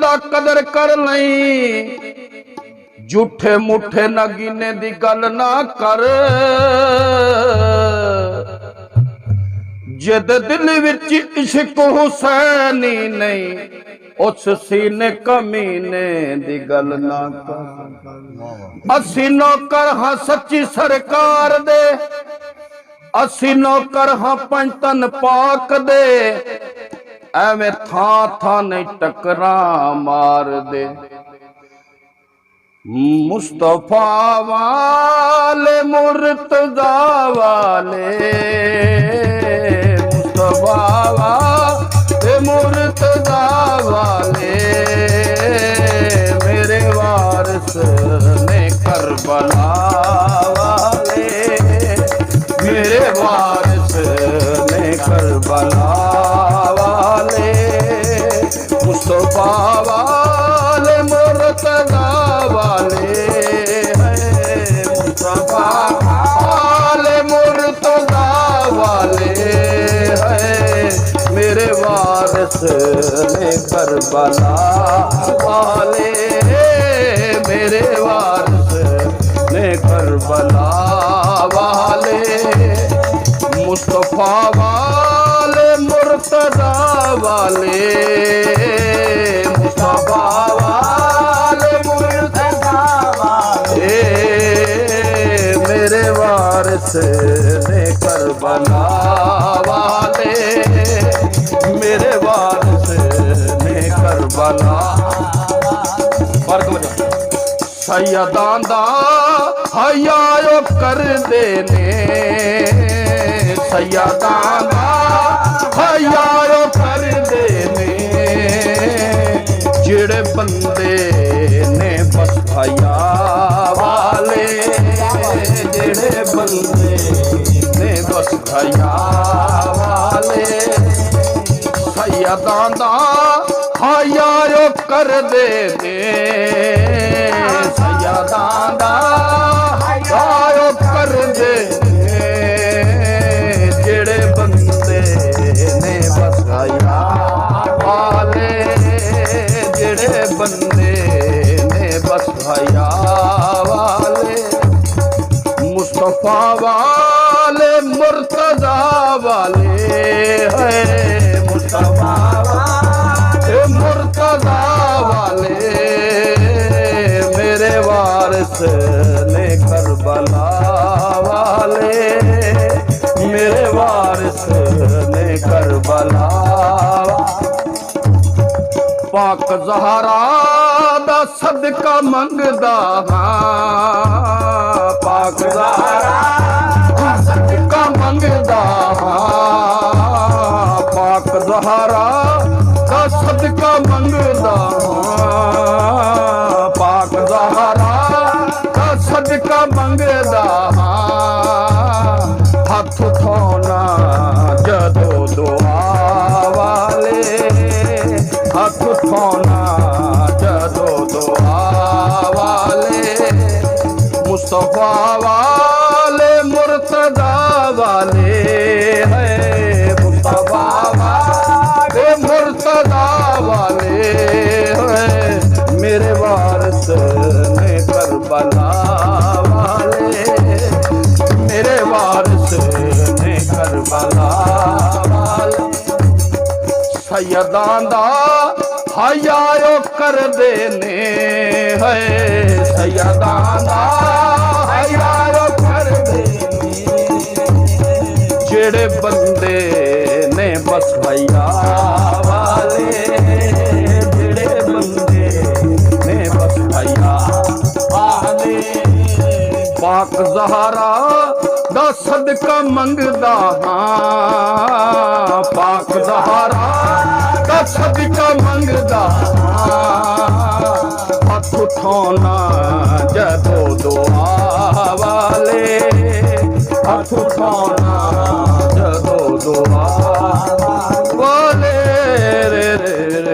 दा कदर कर लई, झूठे मुठे ना गिने दी गल ना कर। जिद दिल विच इश्क हुसैनी नहीं, उस सीने कमीने दी गल ना कर। असी नौकर हाँ सच्ची सरकार दे, असी नौकर हाँ पंजतन पाक दे, एवें था था नहीं टकरा मार दे। मुस्तफा वाले मुर्तजा वाले, मुस्तफा वाले मुर्तजा वाले, मेरे वारिस ने करबला वाले, मेरे वारिस ने करबला वाले, मुस्तफा वाले मुर्तजा वाले हैं, मुस्तफा वाले मुर्तजा वाले हैं, मेरे वारिस ने करबला वाले, मेरे वारिस ने करबला वाले, मुस्तफा वाले मुर्तजा वाले, मुस्तफा वाले मुर्तजा वाले, मेरे वारिस ने करबला वाले, मेरे वारिस ने करबला। सैयदां दा हयायो कर देने, सैयदां दा हयायो कर देने, जेड़े बंदे ने बस हया वाले, जेड़े बंदे ने बस हया वाले, सैयदां दा हयायो कर देने, सैयदां दा हयायो कर देने, जेड़े बंदे ने बस हया वाले, जेड़े बंदे ने बस हया वाले, मुस्तफा वाले मुर्तजा वाले हैं, मुस्तफा वाले मुर्तजा वाले, मेरे वारिस ने करबला वाले, मेरे वारिस ने करबला। पाक ज़हरा दा सदका मंगदा हां, पाक ज़हरा दा सदका मंगदा हां, पाक ज़हरा दा सदका मंगदा हां, पाक ज़हरा दा सदका मंगदा हां, हथ उठाना जदों दुआ वाले, हथ उठाना जदों दुआ वाले, मुस्तफा वाले मुर्तजा वाले हैं, मुस्तफा वाले मुर्तजा वाले हैं, मेरे वारिस ने करबला वाले, मेरे वारिस ने करबला वाले। सैयदां दा हयायो कर देने है, सैयदां दा हयायो कर देने, जेड़े बंदे ने बस हया वाले, जेड़े बंदे ने बस हया वाले, पाक ज़हरा दा सदका मंगदा हां, पाक ज़हरा दा सदका मंगदा हां, हथ उठाना जदों दुआ वाले, हथ उठाना जदों दुआ वाले, रे रे